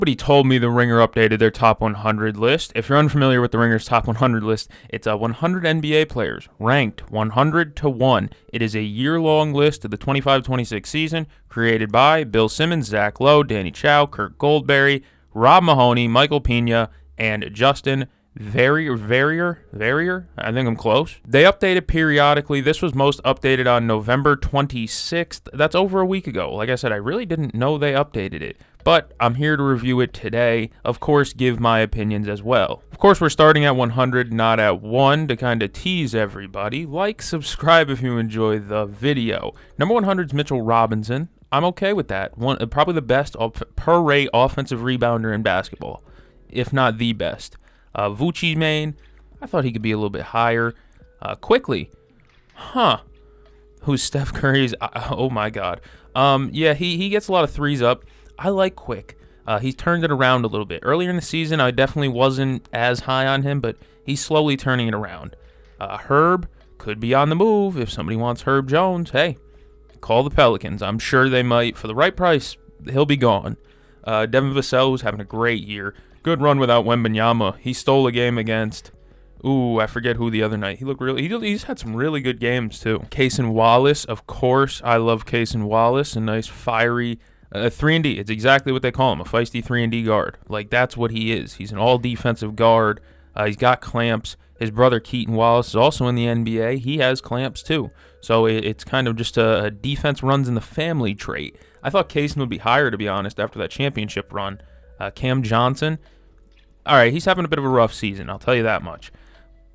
Somebody told me the Ringer updated their top 100 list. If you're unfamiliar with the Ringer's top 100 list, it's 100 NBA players ranked 100 to 1. It is a year-long list of the 25-26 season created by Bill Simmons, Zach Lowe, Danny Chow, Kurt Goldberry, Rob Mahoney, Michael Pena, and Justin Verrier. I think I'm close. They update it periodically. This was most updated on November 26th. That's over a week ago. Like I said, I really didn't know they updated it, but I'm here to review it today. Of course, give my opinions as well. Of course, we're starting at 100, not at 1, to kind of tease everybody. Like, subscribe if you enjoy the video. Number 100 is Mitchell Robinson. I'm okay with that. Probably the best per-rate offensive rebounder in basketball, if not the best. Vucci Main, I thought he could be a little bit higher. Quickly, who's Steph Curry's? Oh my God. Yeah, he gets a lot of threes up. I like Quick. He's turned it around a little bit. Earlier in the season, I definitely wasn't as high on him, but he's slowly turning it around. Herb could be on the move. If somebody wants Herb Jones, hey, call the Pelicans. I'm sure they might. For the right price, he'll be gone. Devin Vassell, who's having a great year. Good run without Wembanyama. He stole a game against, I forget who the other night. He looked really, he's had some really good games too. Cason Wallace, of course. I love Cason Wallace. A nice fiery 3-and-D. It's exactly what they call him, a feisty 3-and-D guard. Like, that's what he is. He's an all-defensive guard. He's got clamps. His brother Keaton Wallace is also in the NBA. He has clamps too. So it's kind of just a defense runs in the family trait. I thought Cason would be higher, to be honest, after that championship run. Cam Johnson, all right, he's having a bit of a rough season, I'll tell you that much.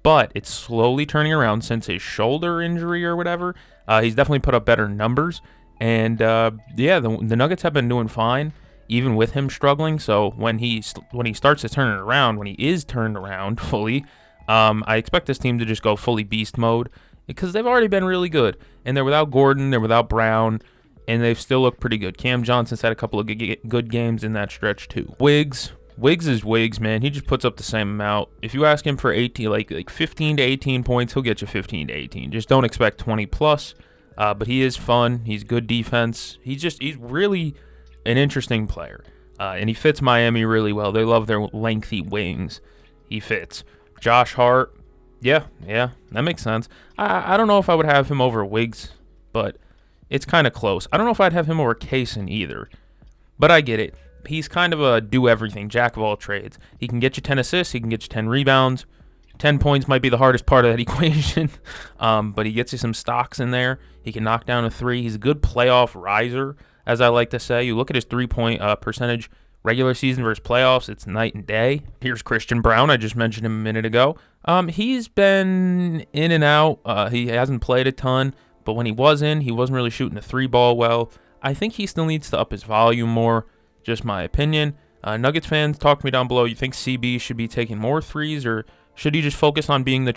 But it's slowly turning around since his shoulder injury or whatever. He's definitely put up better numbers. And, the Nuggets have been doing fine, even with him struggling. So when he starts to turn it around, when he is turned around fully, I expect this team to just go fully beast mode because they've already been really good. And they're without Gordon, they're without Brown, and they've still looked pretty good. Cam Johnson's had a couple of good games in that stretch too. Wiggs is Wiggs, man. He just puts up the same amount. If you ask him for 18, like 15 to 18 points, he'll get you 15 to 18. Just don't expect 20 plus. But he is fun. He's good defense. He's really an interesting player. And he fits Miami really well. They love their lengthy wings. He fits. Josh Hart, yeah, that makes sense. I don't know if I would have him over Wiggs, but it's kind of close. I don't know if I'd have him over Cason either, but I get it. He's kind of a do-everything, jack of all trades. He can get you 10 assists. He can get you 10 rebounds. 10 points might be the hardest part of that equation, but he gets you some stocks in there. He can knock down a three. He's a good playoff riser, as I like to say. You look at his three-point percentage, regular season versus playoffs, it's night and day. Here's Christian Braun. I just mentioned him a minute ago. He's been in and out. He hasn't played a ton. But when he was in, he wasn't really shooting the three ball well. I think he still needs to up his volume more, just my opinion. Nuggets fans, talk to me down below. You think CB should be taking more threes, or should he just focus on being the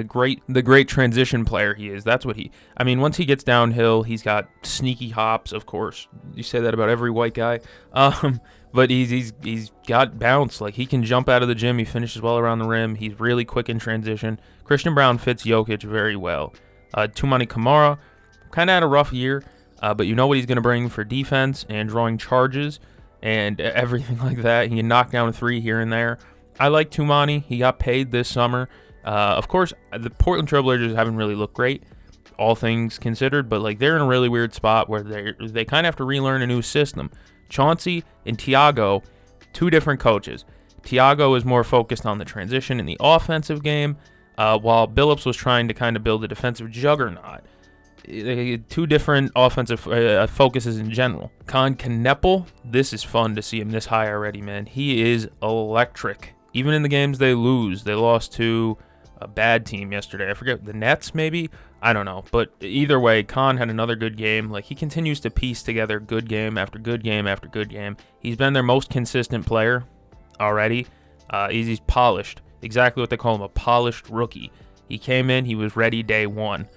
great transition player he is? That's what once he gets downhill, he's got sneaky hops, of course. You say that about every white guy. But he's got bounce. Like, he can jump out of the gym. He finishes well around the rim. He's really quick in transition. Christian Braun fits Jokic very well. Toumani Camara kind of had a rough year, but you know what he's going to bring for defense and drawing charges and everything like that. He can knock down a three here and there. I like Toumani. He got paid this summer. Of course, the Portland Trailblazers haven't really looked great, all things considered, but like they're in a really weird spot where they kind of have to relearn a new system. Chauncey and Tiago, two different coaches. Tiago is more focused on the transition in the offensive game, while Billups was trying to kind of build a defensive juggernaut. Two different offensive focuses in general. Con Kneppel, this is fun to see him this high already, man. He is electric. Even in the games they lose, they lost to a bad team yesterday. I forget, the Nets maybe? I don't know. But either way, Con had another good game. Like, he continues to piece together good game after good game after good game. He's been their most consistent player already. He's polished. Exactly what they call him, a polished rookie. He came in, he was ready day one.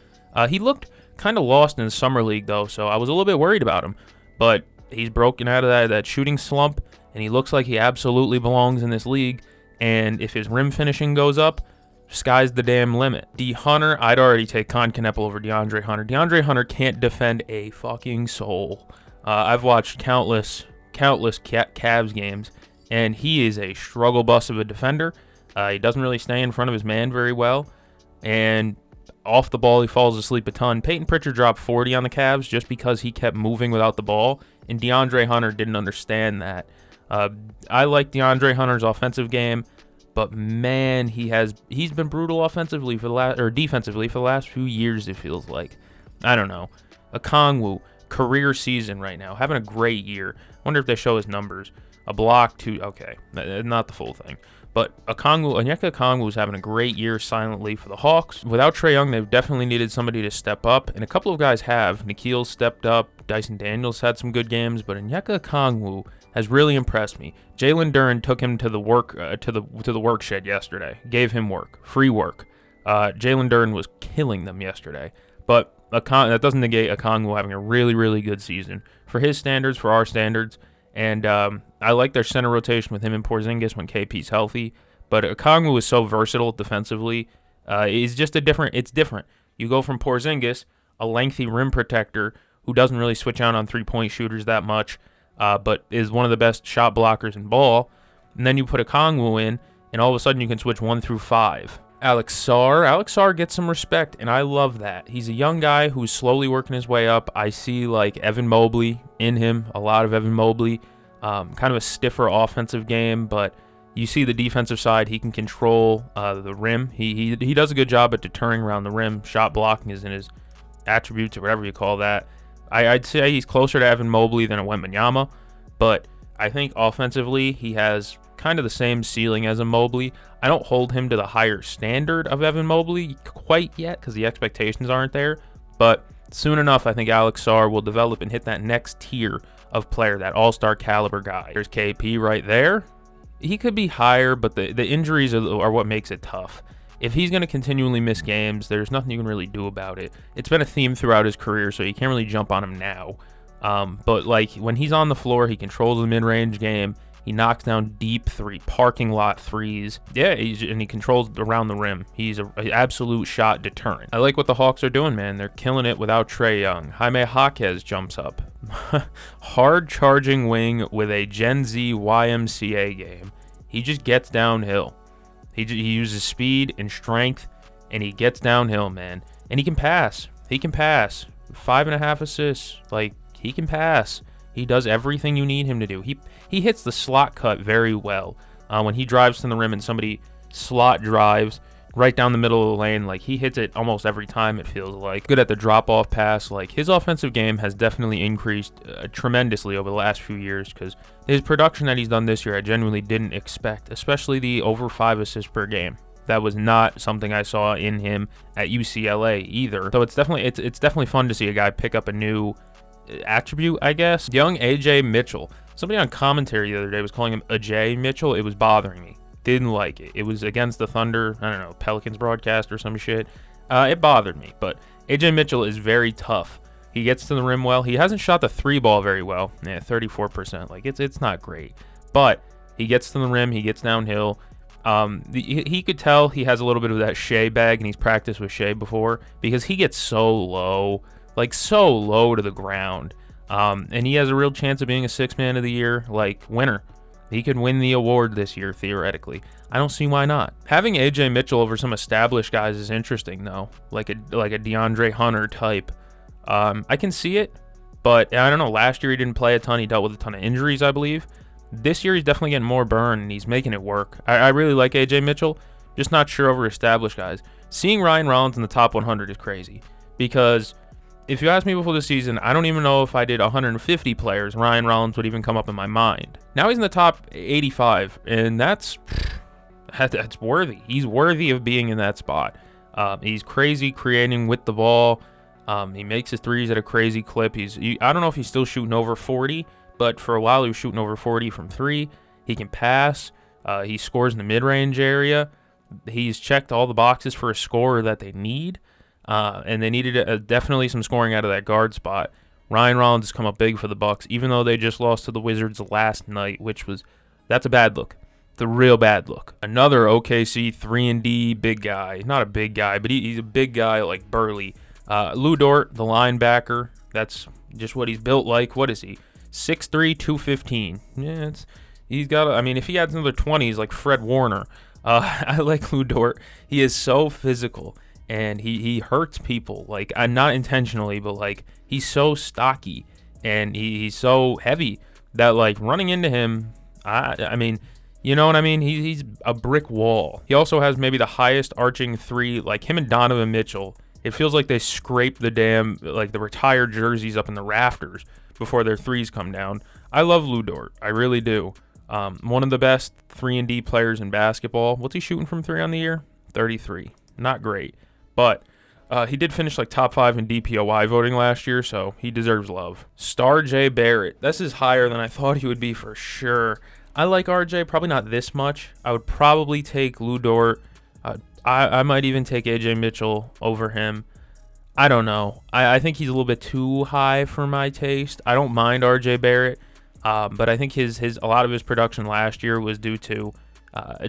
He looked kind of lost in the summer league, though, so I was a little bit worried about him. But he's broken out of that shooting slump, and he looks like he absolutely belongs in this league. And if his rim finishing goes up, sky's the damn limit. D. Hunter, I'd already take Con Kneppel over DeAndre Hunter. DeAndre Hunter can't defend a fucking soul. I've watched countless countless Cavs games, and he is a struggle bus of a defender. He doesn't really stay in front of his man very well, and off the ball he falls asleep a ton. Peyton Pritchard dropped 40 on the Cavs just because he kept moving without the ball, and DeAndre Hunter didn't understand that. I like DeAndre Hunter's offensive game, but man, he's been brutal offensively defensively for the last few years. It feels like, I don't know. Okongwu, career season right now, having a great year. Wonder if they show his numbers. A block, 2. Okay, not the full thing. But Onyeka Okongwu is having a great year silently for the Hawks. Without Trae Young, they've definitely needed somebody to step up, and a couple of guys have. Nikhil stepped up. Dyson Daniels had some good games, but Onyeka Okongwu has really impressed me. Jalen Duren took him to the work shed yesterday. Gave him work, free work. Jalen Duren was killing them yesterday, but that doesn't negate Okongwu having a really, really good season for his standards, for our standards. And I like their center rotation with him and Porzingis when KP's healthy. But Okongwu is so versatile defensively. It's different. You go from Porzingis, a lengthy rim protector who doesn't really switch out on three-point shooters that much, but is one of the best shot blockers in ball. And then you put Okongwu in, and all of a sudden you can switch 1 through 5. Alex Sarr gets some respect, and I love that. He's a young guy who's slowly working his way up. I see like Evan Mobley in him, a lot of Evan Mobley, kind of a stiffer offensive game, but you see the defensive side. He can control the rim. He does a good job at deterring around the rim. Shot blocking is in his attributes or whatever you call that. I'd say he's closer to Evan Mobley than a Wembanyama, but I think offensively he has kind of the same ceiling as a Mobley. I don't hold him to the higher standard of Evan Mobley quite yet because the expectations aren't there, but soon enough I think Alex Sarr will develop and hit that next tier of player, that all-star caliber guy. There's KP right there. He could be higher, but the injuries are what makes it tough. If he's going to continually miss games, there's nothing you can really do about it. It's been a theme throughout his career, so you can't really jump on him now. But like when he's on the floor, he controls the mid-range game. He knocks down deep parking lot threes. Yeah, and he controls around the rim. He's an absolute shot deterrent. I like what the Hawks are doing, man. They're killing it without Trae Young. Jaime Jaquez jumps up. Hard charging wing with a Gen Z YMCA game. He just gets downhill. He uses speed and strength, and he gets downhill, man. And he can pass. 5.5 assists. Like, he can pass. He does everything you need him to do. He hits the slot cut very well. When he drives to the rim and somebody slot drives right down the middle of the lane, like he hits it almost every time, it feels like. Good at the drop-off pass. Like his offensive game has definitely increased tremendously over the last few years because his production that he's done this year I genuinely didn't expect, especially the over 5 assists per game. That was not something I saw in him at UCLA either. So it's definitely fun to see a guy pick up a new attribute, I guess. Young AJ Mitchell. Somebody on commentary the other day was calling him AJ Mitchell. It was bothering me. Didn't like it. It was against the Thunder, I don't know, Pelicans broadcast or some shit. It bothered me, but AJ Mitchell is very tough. He gets to the rim well. He hasn't shot the 3 ball very well. 34%. Like it's not great, but he gets to the rim. He gets downhill. He could tell he has a little bit of that Shea bag, and he's practiced with Shea before because he gets so low to the ground. And he has a real chance of being a 6th man of the year, like winner. He could win the award this year, theoretically. I don't see why not. Having AJ Mitchell over some established guys is interesting, though, like a DeAndre Hunter type. I can see it, but I don't know. Last year he didn't play a ton. He dealt with a ton of injuries, I believe. This year he's definitely getting more burn, and he's making it work. I really like AJ Mitchell, just not sure over established guys. Seeing Ryan Rollins in the top 100 is crazy because if you asked me before the season, I don't even know if I did 150 players, Ryan Rollins would even come up in my mind. Now he's in the top 85, and that's worthy. He's worthy of being in that spot. He's crazy creating with the ball. He makes his threes at a crazy clip. I don't know if he's still shooting over 40, but for a while he was shooting over 40 from 3. He can pass. He scores in the mid-range area. He's checked all the boxes for a scorer that they need. And they needed definitely some scoring out of that guard spot. Ryan Rollins has come up big for the Bucks, even though they just lost to the Wizards last night, that's a bad look. It's a real bad look. Another OKC 3-and-D big guy. Not a big guy, but he's a big guy like burly. Lou Dort, the linebacker. That's just what he's built like. What is he? 6'3", 215. Yeah, he's got. I mean, if he adds another 20, he's like Fred Warner. I like Lu Dort. He is so physical, and he hurts people. Like, not intentionally, but like he's so stocky, and he's so heavy that like running into him. I mean, you know what I mean? He's a brick wall. He also has maybe the highest arching three. Like him and Donovan Mitchell, it feels like they scrape the the retired jerseys up in the rafters before their threes come down. I love Lu Dort. I really do. One of the best 3-and-D players in basketball. What's he shooting from three on the year? 33. Not great. But he did finish like top 5 in DPOY voting last year, so he deserves love. RJ Barrett. This is higher than I thought he would be for sure. I like RJ, probably not this much. I would probably take Lu Dort. I might even take AJ Mitchell over him. I don't know. I think he's a little bit too high for my taste. I don't mind RJ Barrett, but I think a lot of his production last year was due to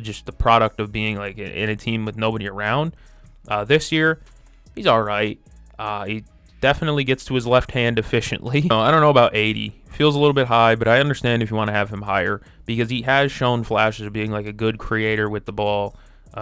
just the product of being like in a team with nobody around. This year, he's all right. He definitely gets to his left hand efficiently. I don't know about 80. Feels a little bit high, but I understand if you want to have him higher because he has shown flashes of being like a good creator with the ball.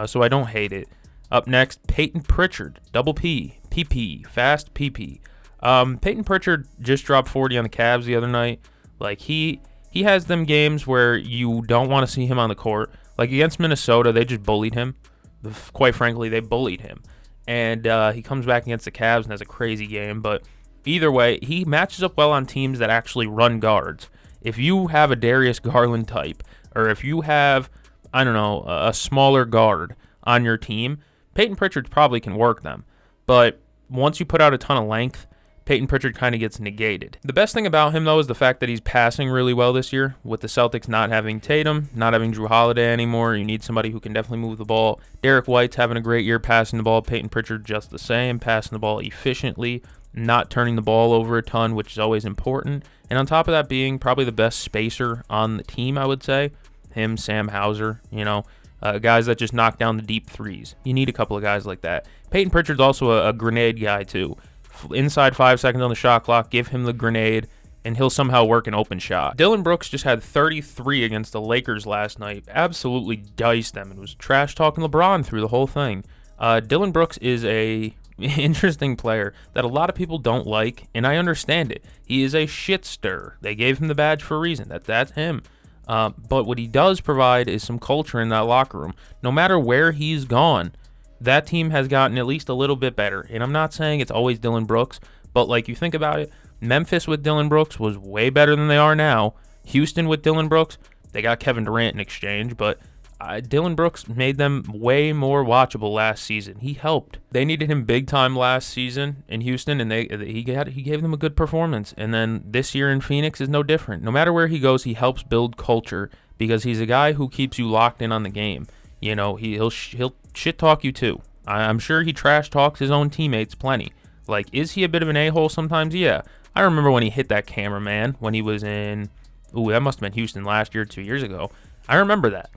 So I don't hate it. Up next, Peyton Pritchard, double P, PP, fast PP. Peyton Pritchard just dropped 40 on the Cavs the other night. Like he has them games where you don't want to see him on the court. Like against Minnesota, they just bullied him. Quite frankly, they bullied him. And he comes back against the Cavs and has a crazy game. But either way, he matches up well on teams that actually run guards. If you have a Darius Garland type, or if you have, I don't know, a smaller guard on your team, Peyton Pritchard probably can work them. But once you put out a ton of length, Peyton Pritchard kind of gets negated. The best thing about him, though, is the fact that he's passing really well this year. With the Celtics not having Tatum, not having Drew Holiday anymore, you need somebody who can definitely move the ball. Derek White's having a great year passing the ball. Peyton Pritchard just the same, passing the ball efficiently, not turning the ball over a ton, which is always important. And on top of that, being probably the best spacer on the team, I would say. Him, Sam Hauser, guys that just knock down the deep threes. You need a couple of guys like that. Peyton Pritchard's also a grenade guy, too. Inside 5 seconds on the shot clock, give him the grenade, and he'll somehow work an open shot. Dillon Brooks just had 33 against the Lakers last night. Absolutely diced them and was trash-talking LeBron through the whole thing. Dillon Brooks is a interesting player that a lot of people don't like, and I understand it. He is a shit stirrer. They gave him the badge for a reason. That's him. But what he does provide is some culture in that locker room. No matter where he's gone, that team has gotten at least a little bit better. And I'm not saying it's always Dillon Brooks, but like you think about it, Memphis with Dillon Brooks was way better than they are now. Houston with Dillon Brooks, they got Kevin Durant in exchange, but Dillon Brooks made them way more watchable last season. He helped. They needed him big time last season in Houston, and he gave them a good performance. And then this year in Phoenix is no different. No matter where he goes, he helps build culture because he's a guy who keeps you locked in on the game. He'll shit talk you too. I'm sure he trash talks his own teammates plenty. Like, is he a bit of an a-hole sometimes? Yeah. I remember when he hit that cameraman when he was in, that must have been Houston last year, 2 years ago. I remember that.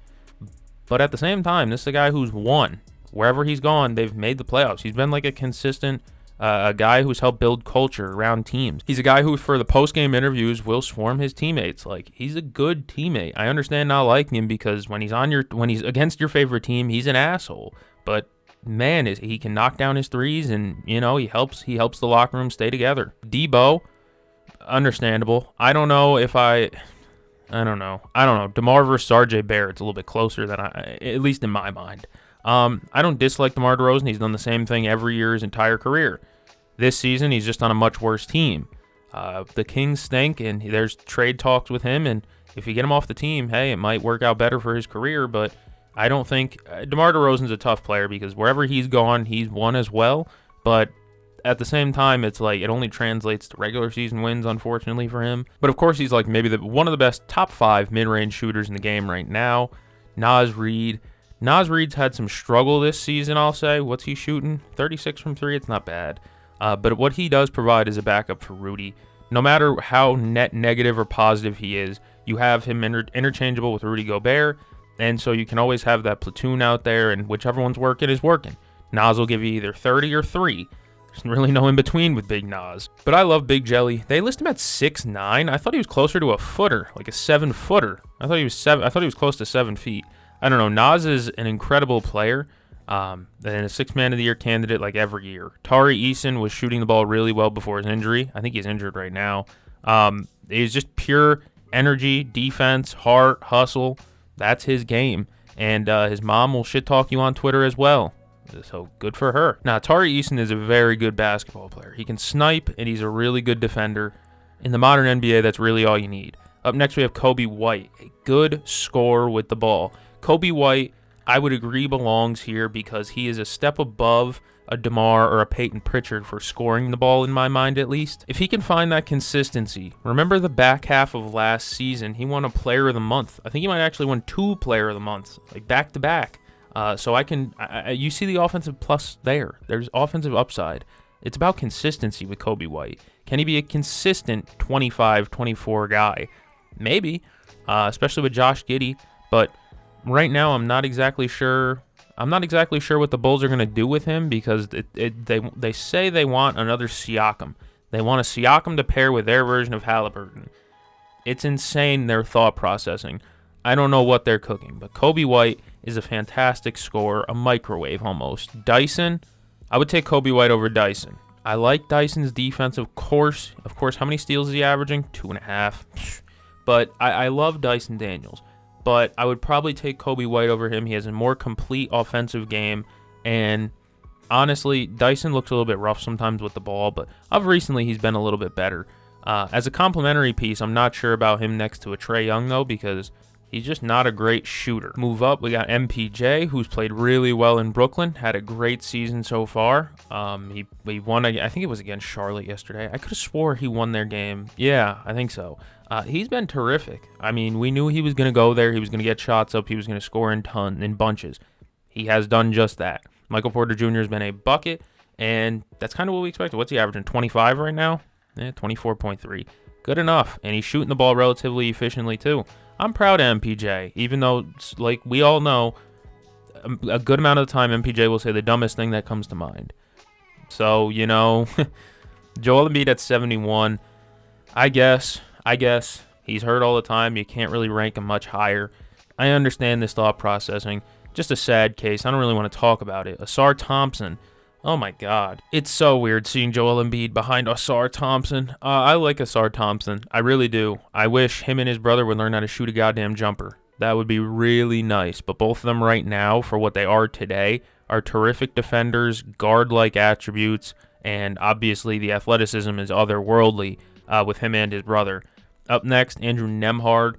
But at the same time, this is a guy who's won. Wherever he's gone, they've made the playoffs. He's been like a consistent a guy who's helped build culture around teams. He's a guy who, for the post-game interviews, will swarm his teammates. Like, he's a good teammate. I understand not liking him because when he's against your favorite team, he's an asshole. But man, he can knock down his threes, and he helps the locker room stay together. Debo, understandable. I don't know. DeMar versus RJ Barrett's a little bit closer than at least in my mind. I don't dislike DeMar DeRozan. He's done the same thing every year his entire career. This season, he's just on a much worse team. The Kings stink, and there's trade talks with him, and if you get him off the team, hey, it might work out better for his career, but I don't think DeMar DeRozan's a tough player because wherever he's gone, he's won as well, but at the same time, it's like it only translates to regular season wins, unfortunately, for him. But of course, he's like maybe one of the best top 5 mid-range shooters in the game right now. Naz Reid. Naz Reid's had some struggle this season, I'll say. What's he shooting? 36 from 3? It's not bad. But what he does provide is a backup for Rudy. No matter how net negative or positive he is, you have him interchangeable with Rudy Gobert, and so you can always have that platoon out there, and whichever one's working is working. Naz will give you either 30 or 3. There's really no in between with Big Nas. But I love Big Jelly. They list him at 6'9". I thought he was closer to a footer, like a 7-footer. I thought he was close to 7 feet. I don't know. Nas is an incredible player. And a Sixth Man of the Year candidate like every year. Tari Eason was shooting the ball really well before his injury. I think he's injured right now. He's just pure energy, defense, heart, hustle. That's his game. And his mom will shit talk you on Twitter as well. So good for her. Now, Tari Eason is a very good basketball player. He can snipe, and he's a really good defender. In the modern NBA, that's really all you need. Up next, we have Coby White, a good scorer with the ball. Coby White, I would agree, belongs here because he is a step above a DeMar or a Peyton Pritchard for scoring the ball, in my mind at least. If he can find that consistency, remember the back half of last season, he won a Player of the Month. I think he might actually win 2 Player of the Month, like back-to-back. So you see the offensive plus there. There's offensive upside. It's about consistency with Coby White. Can he be a consistent 25, 24 guy? Maybe, especially with Josh Giddey. But right now, I'm not exactly sure. I'm not exactly sure what the Bulls are going to do with him because they say they want another Siakam. They want a Siakam to pair with their version of Halliburton. It's insane, their thought processing. I don't know what they're cooking, but Coby White is a fantastic scorer, a microwave almost. Dyson, I would take Coby White over Dyson. I like Dyson's defense, of course. How many steals is he averaging? 2.5. But I love Dyson Daniels. But I would probably take Coby White over him. He has a more complete offensive game. And honestly, Dyson looks a little bit rough sometimes with the ball, but of recently he's been a little bit better. As a complimentary piece, I'm not sure about him next to a Trae Young, though, because he's just not a great shooter. Move up, we got MPJ, who's played really well in Brooklyn. Had a great season so far. He won, I think it was against Charlotte yesterday. I could have swore he won their game. Yeah, I think so. He's been terrific. I mean, we knew he was going to go there. He was going to get shots up. He was going to score in bunches. He has done just that. Michael Porter Jr. has been a bucket, and that's kind of what we expected. What's he averaging, 25 right now? 24.3. Good enough, and he's shooting the ball relatively efficiently, too. I'm proud of MPJ, even though, like we all know, a good amount of the time MPJ will say the dumbest thing that comes to mind. So, Joel Embiid at 71, I guess he's hurt all the time. You can't really rank him much higher. I understand this thought processing. Just a sad case. I don't really want to talk about it. Ausar Thompson. Oh my God. It's so weird seeing Joel Embiid behind Ausar Thompson. I like Ausar Thompson. I really do. I wish him and his brother would learn how to shoot a goddamn jumper. That would be really nice. But both of them right now, for what they are today, are terrific defenders, guard-like attributes, and obviously the athleticism is otherworldly with him and his brother. Up next, Andrew Nembhard,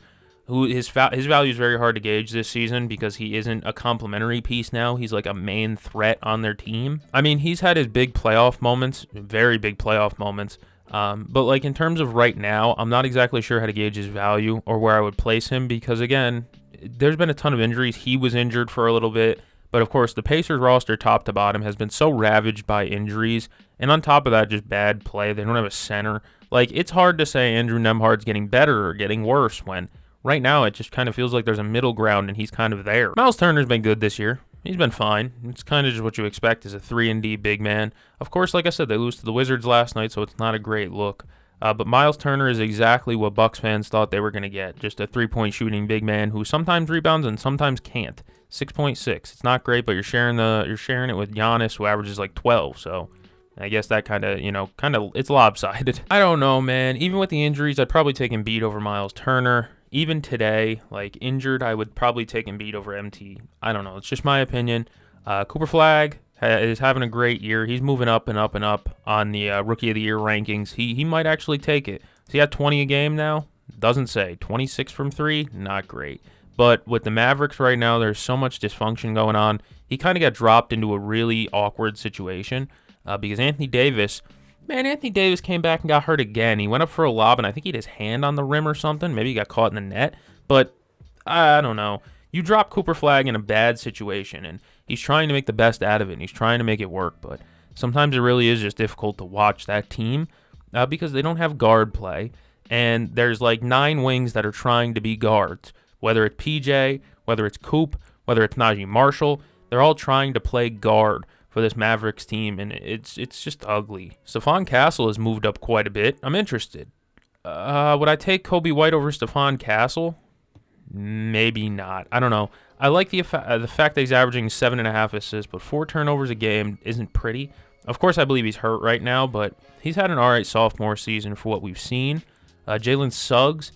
who his value is very hard to gauge this season because he isn't a complimentary piece now. He's like a main threat on their team. I mean, he's had his big playoff moments, very big playoff moments. But like in terms of right now, I'm not exactly sure how to gauge his value or where I would place him because, again, there's been a ton of injuries. He was injured for a little bit. But, of course, the Pacers roster top to bottom has been so ravaged by injuries. And on top of that, just bad play. They don't have a center. Like, it's hard to say Andrew Nembhard's getting better or getting worse when right now it just kind of feels like there's a middle ground and he's kind of there. Miles Turner's been good this year. He's been fine. It's kind of just what you expect as a 3-and-D big man. Of course, like I said, they lose to the Wizards last night, so it's not a great look. But Miles Turner is exactly what Bucks fans thought they were going to get. Just a three-point shooting big man who sometimes rebounds and sometimes can't. 6.6. It's not great, but you're sharing it with Giannis, who averages like 12. So I guess that kind of it's lopsided. I don't know, man. Even with the injuries, I'd probably take Embiid over Miles Turner. Even today, like injured, I would probably take Embiid over MT. I don't know. It's just my opinion. Cooper Flagg is having a great year. He's moving up and up and up on the Rookie of the Year rankings. He might actually take it. Is he at 20 a game now? Doesn't say. 26 from 3? Not great. But with the Mavericks right now, there's so much dysfunction going on. He kind of got dropped into a really awkward situation because Anthony Davis came back and got hurt again. He went up for a lob, and I think he had his hand on the rim or something. Maybe he got caught in the net. But I don't know. You drop Cooper Flagg in a bad situation, and he's trying to make the best out of it, and he's trying to make it work. But sometimes it really is just difficult to watch that team because they don't have guard play, and there's like 9 wings that are trying to be guards. Whether it's PJ, whether it's Coop, whether it's Najee Marshall, they're all trying to play guard for this Mavericks team, and it's just ugly. Stephon Castle has moved up quite a bit. I'm interested. Would I take Kobe White over Stephon Castle? Maybe not. I don't know. I like the fact that he's averaging 7.5 assists, but 4 turnovers a game isn't pretty. Of course, I believe he's hurt right now, but he's had an all right sophomore season for what we've seen. Jalen Suggs,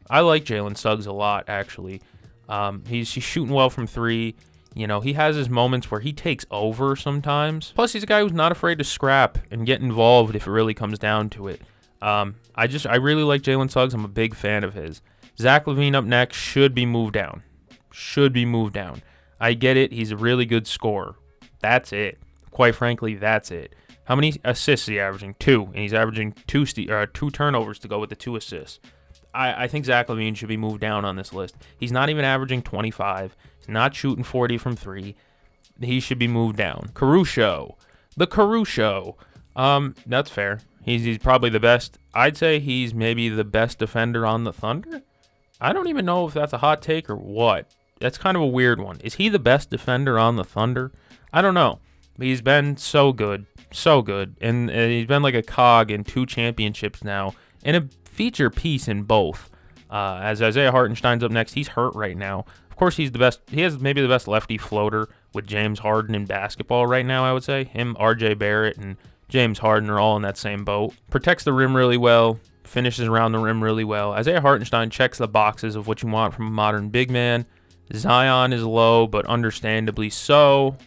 I like Jalen Suggs a lot, actually. He's shooting well from 3. You know, he has his moments where he takes over sometimes. Plus, he's a guy who's not afraid to scrap and get involved if it really comes down to it. I really like Jalen Suggs. I'm a big fan of his. Zach LaVine up next should be moved down. I get it. He's a really good scorer. That's it. Quite frankly, that's it. How many assists is he averaging? 2. And he's averaging 2 turnovers to go with the 2 assists. I think Zach LaVine should be moved down on this list. He's not even averaging 25. He's not shooting 40 from 3. He should be moved down. Caruso. The Caruso. That's fair. He's probably the best. I'd say he's maybe the best defender on the Thunder. I don't even know if that's a hot take or what. That's kind of a weird one. Is he the best defender on the Thunder? I don't know. He's been so good. And he's been like a cog in 2 championships now, and a feature piece in both. As Isaiah Hartenstein's up next, he's hurt right now. Of course, he's the best. He has maybe the best lefty floater with James Harden in basketball right now, I would say. Him, R.J. Barrett, and James Harden are all in that same boat. Protects the rim really well. Finishes around the rim really well. Isaiah Hartenstein checks the boxes of what you want from a modern big man. Zion is low, but understandably so.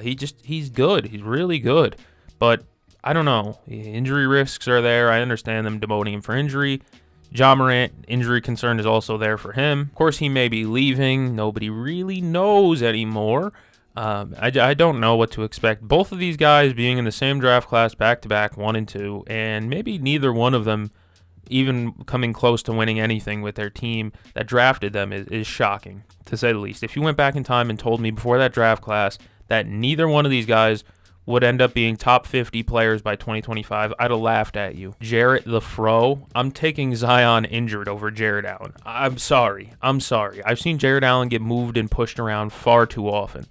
He's good. He's really good. But I don't know. Injury risks are there. I understand them demoting him for injury. Ja Morant, injury concern is also there for him. Of course, he may be leaving. Nobody really knows anymore. I don't know what to expect. Both of these guys being in the same draft class back-to-back, 1 and 2, and maybe neither one of them even coming close to winning anything with their team that drafted them is shocking, to say the least. If you went back in time and told me before that draft class that neither one of these guys would end up being top 50 players by 2025, I'd have laughed at you. Jarrett the Fro, I'm taking Zion injured over Jarrett Allen. I'm sorry. I've seen Jarrett Allen get moved and pushed around far too often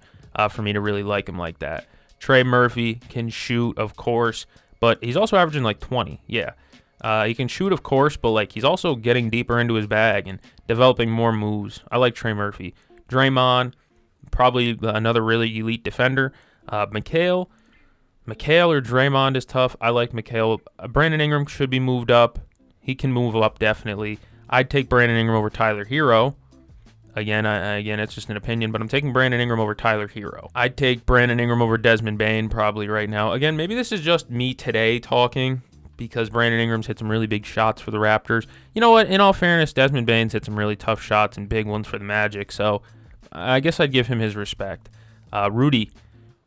for me to really like him like that. Trey Murphy can shoot, of course, but he's also averaging like 20. Yeah. He can shoot, of course, but like he's also getting deeper into his bag and developing more moves. I like Trey Murphy. Draymond, probably another really elite defender. Mikal or Draymond is tough. I like Mikal. Brandon Ingram should be moved up. He can move up, definitely. I'd take Brandon Ingram over Tyler Hero. Again, it's just an opinion, but I'm taking Brandon Ingram over Tyler Hero. I'd take Brandon Ingram over Desmond Bane probably right now. Again, maybe this is just me today talking, because Brandon Ingram's hit some really big shots for the Raptors. You know what? In all fairness, Desmond Bane's hit some really tough shots and big ones for the Magic, so I guess I'd give him his respect.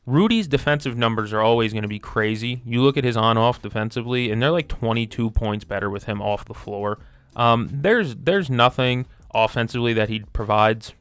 Rudy's defensive numbers are always going to be crazy. You look at his on-off defensively, and they're like 22 points better with him off the floor. There's nothing offensively that he provides.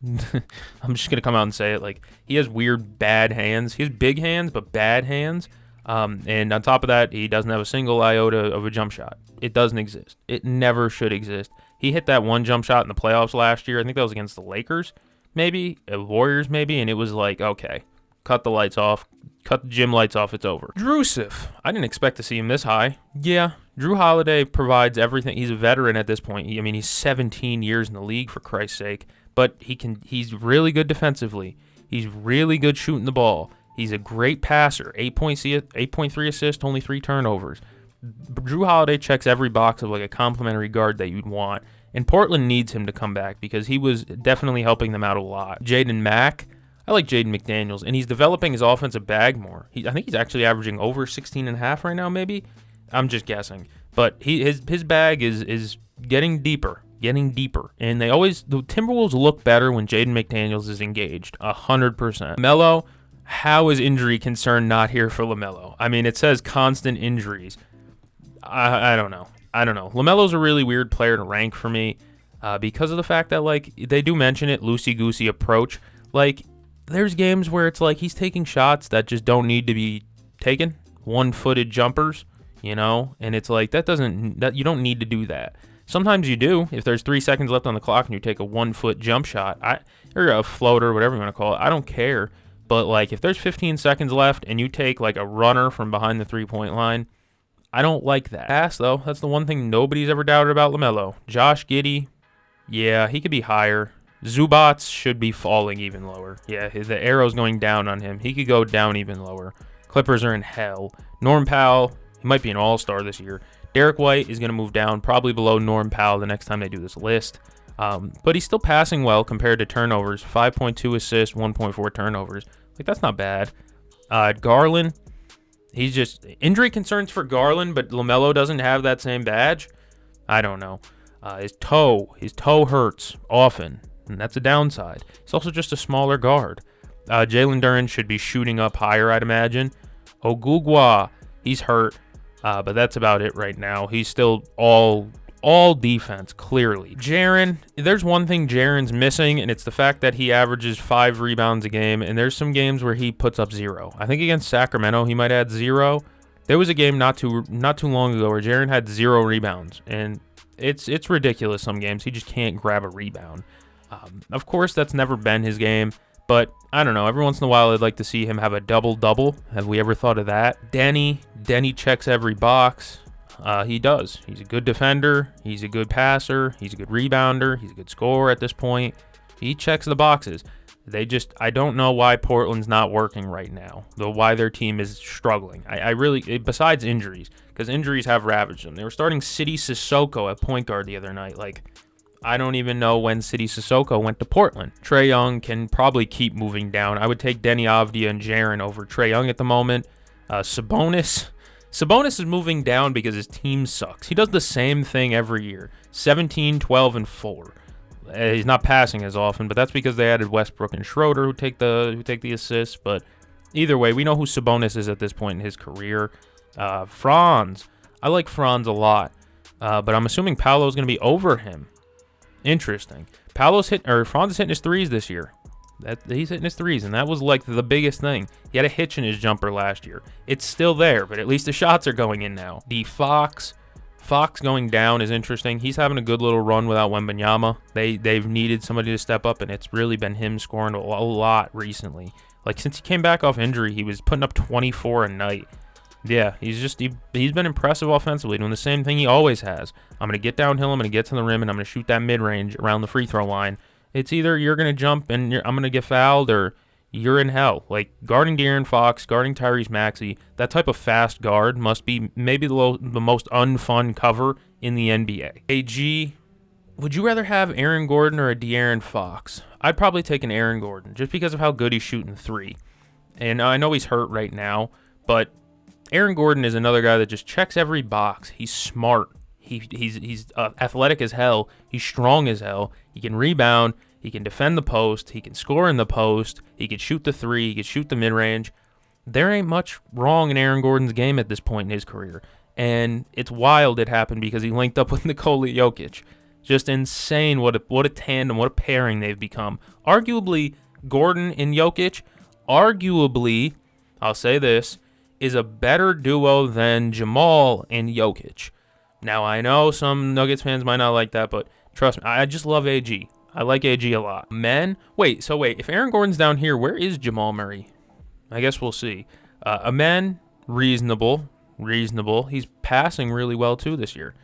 I'm just going to come out and say it. Like, he has weird, bad hands. He has big hands, but bad hands. And on top of that, he doesn't have a single iota of a jump shot. It doesn't exist. It never should exist. He hit that one jump shot in the playoffs last year. I think that was against the Lakers, maybe, Warriors maybe, and it was like, okay, cut the lights off, cut the gym lights off, it's over. Drusif, I didn't expect to see him this high. Yeah, Drew Holiday provides everything. He's a veteran at this point. He's 17 years in the league, for Christ's sake, but he's really good defensively. He's really good shooting the ball. He's a great passer, 8.3 assists, only 3 turnovers. Drew Holiday checks every box of like a complimentary guard that you'd want, and Portland needs him to come back because he was definitely helping them out a lot. Jaden Mack, I like Jaden McDaniels, and he's developing his offensive bag more. I think he's actually averaging over 16.5 right now, maybe. I'm just guessing, but his bag is getting deeper, and the Timberwolves look better when Jaden McDaniels is engaged, 100%. Melo. How is injury concern not here for LaMelo? I mean, it says constant injuries. I don't know. LaMelo's a really weird player to rank for me because of the fact that, like, they do mention it, loosey-goosey approach. Like, there's games where it's like he's taking shots that just don't need to be taken, one-footed jumpers, and it's like you don't need to do that. Sometimes you do. If there's 3 seconds left on the clock and you take a 1-foot jump shot, or a floater, whatever you want to call it, I don't care. But, like, if there's 15 seconds left and you take, like, a runner from behind the three-point line, I don't like that. Pass, though, that's the one thing nobody's ever doubted about LaMelo. Josh Giddey, yeah, he could be higher. Zubats should be falling even lower. Yeah, the arrow's going down on him. He could go down even lower. Clippers are in hell. Norm Powell, he might be an all-star this year. Derek White is going to move down, probably below Norm Powell the next time they do this list. But he's still passing well compared to turnovers. 5.2 assists, 1.4 turnovers. Like, that's not bad. Garland, he's just... Injury concerns for Garland, but LaMelo doesn't have that same badge. I don't know. His toe hurts often, and that's a downside. He's also just a smaller guard. Jalen Duren should be shooting up higher, I'd imagine. Ogugwa, he's hurt, but that's about it right now. He's still all defense, clearly. Jaren, there's one thing Jaren's missing, and it's the fact that he averages 5 rebounds a game, and there's some games where he puts up 0. I think against Sacramento, he might add 0. There was a game not too long ago where Jaren had 0 rebounds, and it's ridiculous some games. He just can't grab a rebound. Of course, that's never been his game, but I don't know. Every once in a while, I'd like to see him have a double-double. Have we ever thought of that? Denny checks every box. He does. He's a good defender. He's a good passer. He's a good rebounder. He's a good scorer at this point. He checks the boxes. I don't know why Portland's not working right now, though why their team is struggling. I really, besides injuries, because injuries have ravaged them. They were starting Sidy Cissoko at point guard the other night. Like, I don't even know when Sidy Cissoko went to Portland. Trae Young can probably keep moving down. I would take Denny Avdia and Jaren over Trae Young at the moment. Sabonis is moving down because his team sucks. He does the same thing every year. 17, 12, and 4. He's not passing as often, but that's because they added Westbrook and Schroeder who take the assists. But either way, we know who Sabonis is at this point in his career. Franz. I like Franz a lot, but I'm assuming Paolo's going to be over him. Interesting. Franz is hitting his threes this year. He's hitting his threes, and that was like the biggest thing. He had a hitch in his jumper last year. It's still there, but at least the shots are going in now. Fox going down is interesting. He's having a good little run without Wembanyama. They've needed somebody to step up, and it's really been him scoring a lot recently. Like, since he came back off injury, he was putting up 24 a night. Yeah, he's been impressive offensively, doing the same thing he always has. I'm going to get downhill, I'm going to get to the rim, and I'm going to shoot that mid-range around the free throw line. It's either you're going to jump and I'm going to get fouled, or you're in hell. Like, guarding De'Aaron Fox, guarding Tyrese Maxey, that type of fast guard must be maybe the most unfun cover in the NBA. AG, would you rather have Aaron Gordon or a De'Aaron Fox? I'd probably take an Aaron Gordon, just because of how good he's shooting 3. And I know he's hurt right now, but Aaron Gordon is another guy that just checks every box. He's smart. He's athletic as hell. He's strong as hell. He can rebound. He can defend the post. He can score in the post. He can shoot the 3. He can shoot the mid-range. There ain't much wrong in Aaron Gordon's game at this point in his career. And it's wild it happened because he linked up with Nikola Jokic. Just insane what a tandem, what a pairing they've become. Arguably, Gordon and Jokic, I'll say this, is a better duo than Jamal and Jokic. Now, I know some Nuggets fans might not like that, but trust me, I just love AG. I like AG a lot. Wait, if Aaron Gordon's down here, where is Jamal Murray? I guess we'll see. Amen, reasonable. He's passing really well, too, this year.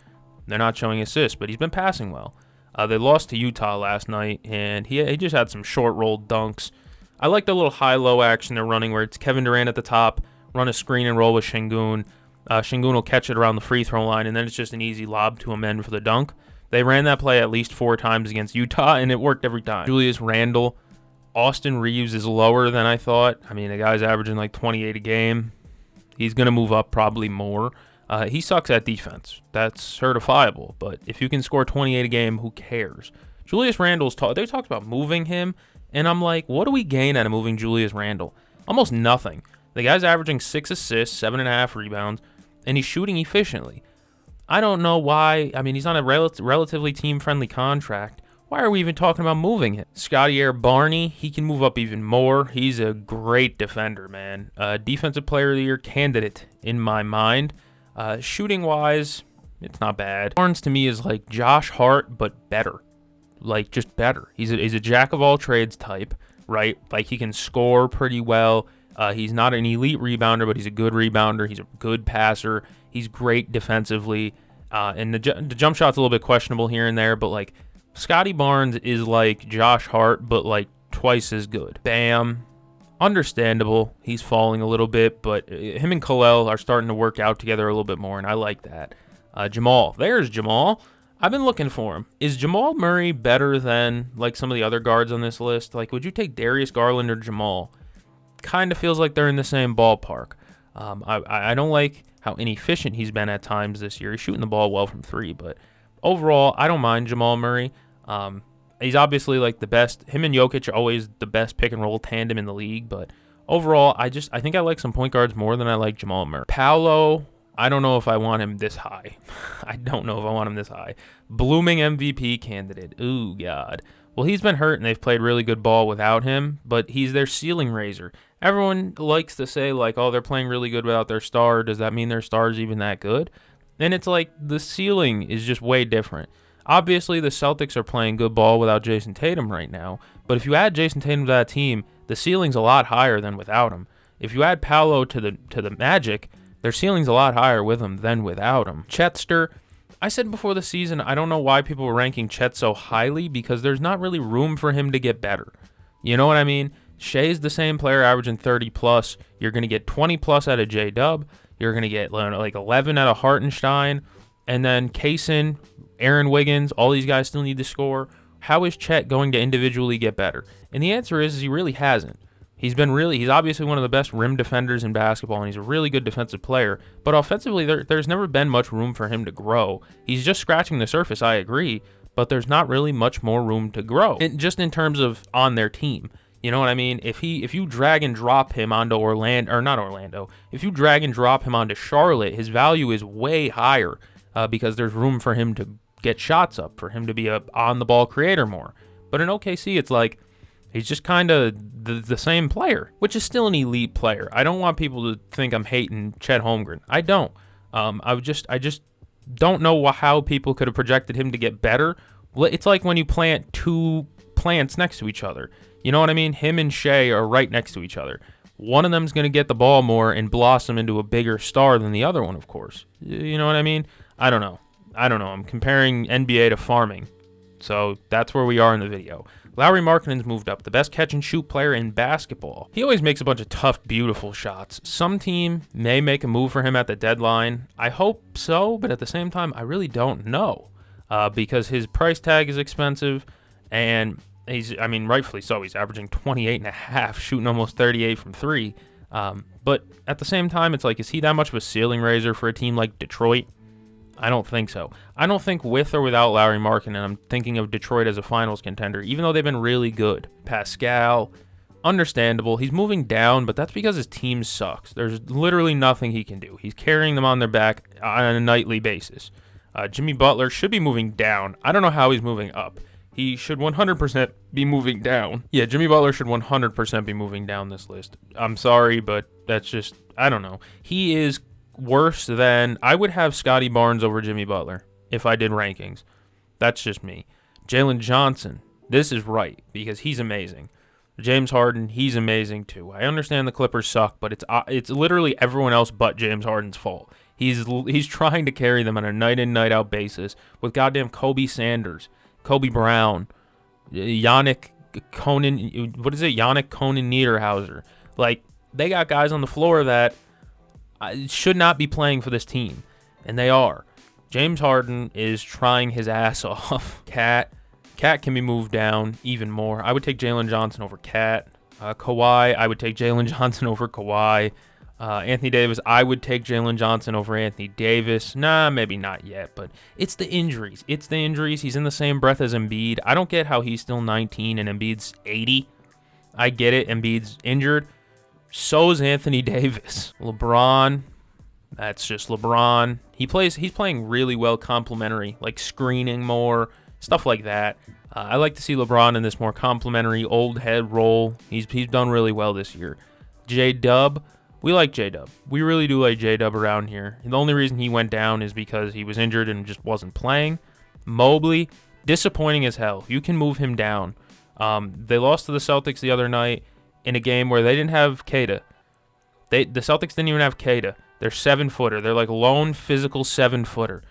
They're not showing assists, but he's been passing well. They lost to Utah last night, and he just had some short roll dunks. I like the little high-low action they're running where it's Kevin Durant at the top, run a screen and roll with Şengün. Şengün will catch it around the free throw line, and then it's just an easy lob to Amen for the dunk. They ran that play at least 4 times against Utah, and it worked every time. Julius Randle, Austin Reeves is lower than I thought. I mean, the guy's averaging like 28 a game. He's going to move up probably more. He sucks at defense. That's certifiable. But if you can score 28 a game, who cares? Julius Randle's they talked about moving him, and I'm like, what do we gain out of moving Julius Randle? Almost nothing. The guy's averaging 6 assists, 7.5 rebounds, and he's shooting efficiently. I don't know why. I mean, he's on a relatively team-friendly contract. Why are we even talking about moving him? Scotty Air Barney, he can move up even more. He's a great defender, man. Defensive Player of the Year candidate in my mind. Shooting-wise, it's not bad. Barnes to me is like Josh Hart, but better. Like, just better. He's a jack-of-all-trades type. right? Like, he can score pretty well. He's not an elite rebounder, but he's a good rebounder. He's a good passer. He's great defensively. And the jump shot's a little bit questionable here and there, but, like, Scotty Barnes is like Josh Hart, but, like, twice as good. Bam. Understandable. He's falling a little bit, but him and Kalel are starting to work out together a little bit more, and I like that. Jamal. There's Jamal. I've been looking for him. Is Jamal Murray better than, like, some of the other guards on this list? Like, would you take Darius Garland or Jamal? Kind of feels like they're in the same ballpark. I don't like how inefficient he's been at times this year. He's shooting the ball well from three, but overall, I don't mind Jamal Murray. He's obviously, like, the best. Him and Jokic are always the best pick and roll tandem in the league, but overall, I think I like some point guards more than I like Jamal Murray. Paolo, I don't know if I want him this high. I don't know if I want him this high. Blooming MVP candidate. Ooh, God. Well, he's been hurt, and they've played really good ball without him, but he's their ceiling raiser. Everyone likes to say, like, oh, they're playing really good without their star. Does that mean their star's even that good? And it's like the ceiling is just way different. Obviously, the Celtics are playing good ball without Jason Tatum right now, but if you add Jason Tatum to that team, the ceiling's a lot higher than without him. If you add Paolo to the Magic, their ceiling's a lot higher with him than without him. Chetster, I said before the season, I don't know why people were ranking Chet so highly because there's not really room for him to get better. You know what I mean? Shea's the same player averaging 30+. You're going to get 20+ out of J-Dub. You're going to get like 11 out of Hartenstein. And then Kaysen, Aaron Wiggins, all these guys still need to score. How is Chet going to individually get better? And the answer is he really hasn't. He's obviously one of the best rim defenders in basketball, and he's a really good defensive player. But offensively, there's never been much room for him to grow. He's just scratching the surface, I agree, but there's not really much more room to grow. Just in terms of on their team. You know what I mean? If you drag and drop him onto if you drag and drop him onto Charlotte, his value is way higher because there's room for him to get shots up, for him to be a on-the-ball creator more. But in OKC, it's like he's just kind of the same player, which is still an elite player. I don't want people to think I'm hating Chet Holmgren. I don't. I just don't know how people could have projected him to get better. It's like when you plant two plants next to each other. You know what I mean? Him and Shea are right next to each other. One of them's going to get the ball more and blossom into a bigger star than the other one, of course. You know what I mean? I don't know. I'm comparing NBA to farming. So that's where we are in the video. Lauri Markkanen's moved up, the best catch-and-shoot player in basketball. He always makes a bunch of tough, beautiful shots. Some team may make a move for him at the deadline. I hope so, but at the same time, I really don't know because his price tag is expensive, and rightfully so. He's averaging 28.5, shooting almost 38 from three. But at the same time, it's like, is he that much of a ceiling raiser for a team like Detroit? I don't think so. I don't think with or without Lauri Markkanen, I'm thinking of Detroit as a finals contender, even though they've been really good. Pascal, understandable. He's moving down, but that's because his team sucks. There's literally nothing he can do. He's carrying them on their back on a nightly basis. Jimmy Butler should be moving down. I don't know how he's moving up. He should 100% be moving down. Yeah, Jimmy Butler should 100% be moving down this list. I'm sorry, but that's just, I don't know. He is worse than, I would have Scotty Barnes over Jimmy Butler if I did rankings. That's just me. Jalen Johnson, this is right because he's amazing. James Harden, he's amazing too. I understand the Clippers suck, but it's literally everyone else but James Harden's fault. He's trying to carry them on a night in, night out basis with goddamn Kobe Sanders, Kobe Brown, Yannick Conan Niederhauser. Like, they got guys on the floor that should not be playing for this team, and they are. James Harden is trying his ass off. Cat can be moved down even more. I would take Jalen Johnson over Cat. Kawhi, I would take Jalen Johnson over Kawhi. Anthony Davis, I would take Jalen Johnson over Anthony Davis. Nah, maybe not yet, but it's the injuries. He's in the same breath as Embiid. I don't get how he's still 19 and Embiid's 80. I get it. Embiid's injured. So is Anthony Davis. LeBron, that's just LeBron. He's playing really well complementary, like screening more, stuff like that. I like to see LeBron in this more complementary old head role. He's done really well this year. J-Dub, we like J-Dub. We really do like J-Dub around here. And the only reason he went down is because he was injured and just wasn't playing. Mobley, disappointing as hell. You can move him down. They lost to the Celtics the other night in a game where they didn't have Kata. The Celtics didn't even have Kata. They're 7-footer. They're like lone physical 7-footer.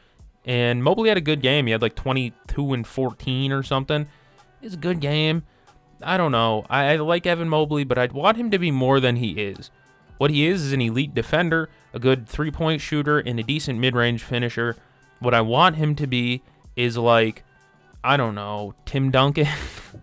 And Mobley had a good game. He had like 22 and 14 or something. It's a good game. I don't know. I like Evan Mobley, but I'd want him to be more than he is. What he is an elite defender, a good three-point shooter, and a decent mid-range finisher. What I want him to be is like, I don't know, Tim Duncan?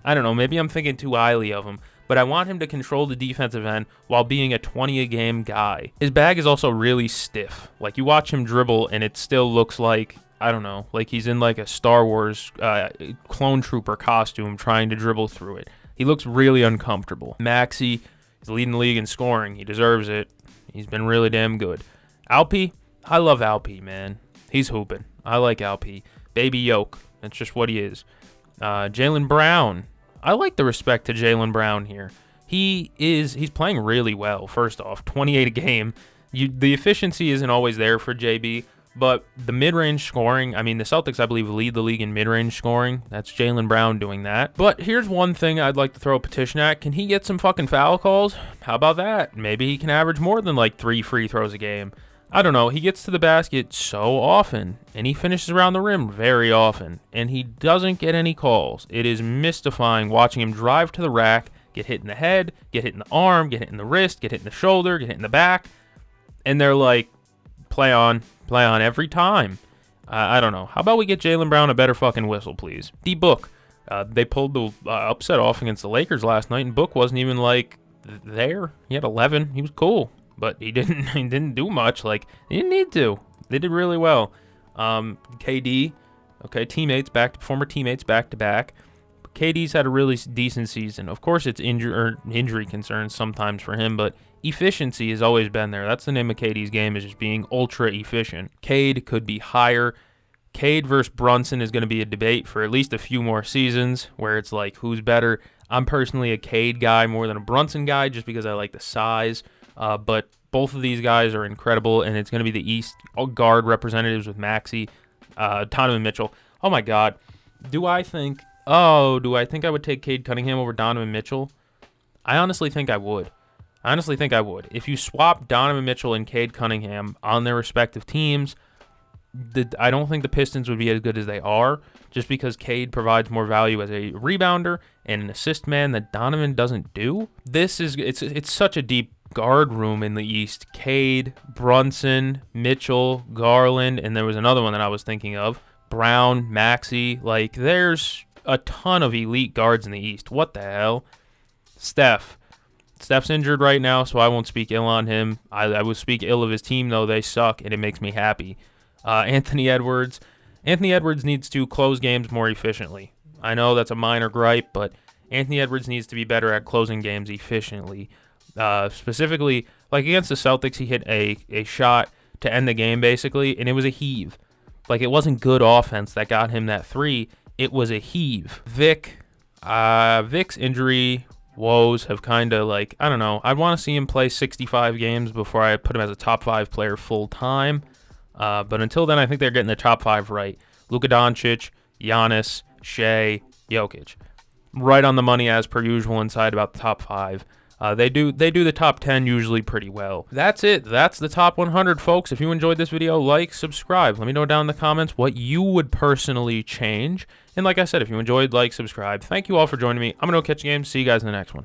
I don't know. Maybe I'm thinking too highly of him. But I want him to control the defensive end while being a 20-a-game guy. His bag is also really stiff. Like, you watch him dribble, and it still looks like, I don't know, like he's in like a Star Wars clone trooper costume trying to dribble through it. He looks really uncomfortable. Maxey is leading the league in scoring. He deserves it. He's been really damn good. Alpi, I love Alpi, man. He's hooping. I like Alpi. Baby Yoke. That's just what he is. Jaylen Brown. I like the respect to Jaylen Brown here. He's playing really well, first off. 28 a game. The efficiency isn't always there for JB, but the mid-range scoring, I mean, the Celtics, I believe, lead the league in mid-range scoring. That's Jaylen Brown doing that. But here's one thing I'd like to throw a petition at. Can he get some fucking foul calls? How about that? Maybe he can average more than like 3 free throws a game. I don't know. He gets to the basket so often, and he finishes around the rim very often, and he doesn't get any calls. It is mystifying watching him drive to the rack, get hit in the head, get hit in the arm, get hit in the wrist, get hit in the shoulder, get hit in the back, and they're like, play on every time. I don't know. How about we get Jaylen Brown a better fucking whistle, please? D-Book. They pulled the upset off against the Lakers last night, and Book wasn't even like there. He had 11. He was cool, but he didn't do much. Like, he didn't need to. They did really well. KD, okay, former teammates back to back. KD's had a really decent season. Of course, it's injury concerns sometimes for him, but efficiency has always been there. That's the name of KD's game, is just being ultra efficient. Cade could be higher. Cade versus Brunson is going to be a debate for at least a few more seasons, where it's like, who's better? I'm personally a Cade guy more than a Brunson guy, just because I like the size. But both of these guys are incredible, and it's going to be the East guard representatives with Maxey, Donovan Mitchell. Oh my God, do I think I would take Cade Cunningham over Donovan Mitchell? I honestly think I would. If you swap Donovan Mitchell and Cade Cunningham on their respective teams, I don't think the Pistons would be as good as they are, just because Cade provides more value as a rebounder and an assist man that Donovan doesn't do. It's such a deep guard room in the East. Cade, Brunson, Mitchell, Garland, and there was another one that I was thinking of, Brown, Maxey. Like, there's a ton of elite guards in the East. What the hell? Steph's injured right now, so I won't speak ill on him. I will speak ill of his team, though. They suck, and it makes me happy. Anthony Edwards needs to close games more efficiently. I know that's a minor gripe, but Anthony Edwards needs to be better at closing games efficiently. Specifically, like against the Celtics, he hit a shot to end the game, basically, and it was a heave. Like, it wasn't good offense that got him that 3. It was a heave. Vic's injury woes have kind of, like, I don't know. I'd want to see him play 65 games before I put him as a top 5 player full time. But until then, I think they're getting the top 5 right. Luka Doncic, Giannis, Shea, Jokic. Right on the money as per usual inside about the top 5. They do the top 10 usually pretty well. That's it. That's the top 100, folks. If you enjoyed this video, like, subscribe. Let me know down in the comments what you would personally change. And like I said, if you enjoyed, like, subscribe. Thank you all for joining me. I'm going to go catch a game. See you guys in the next one.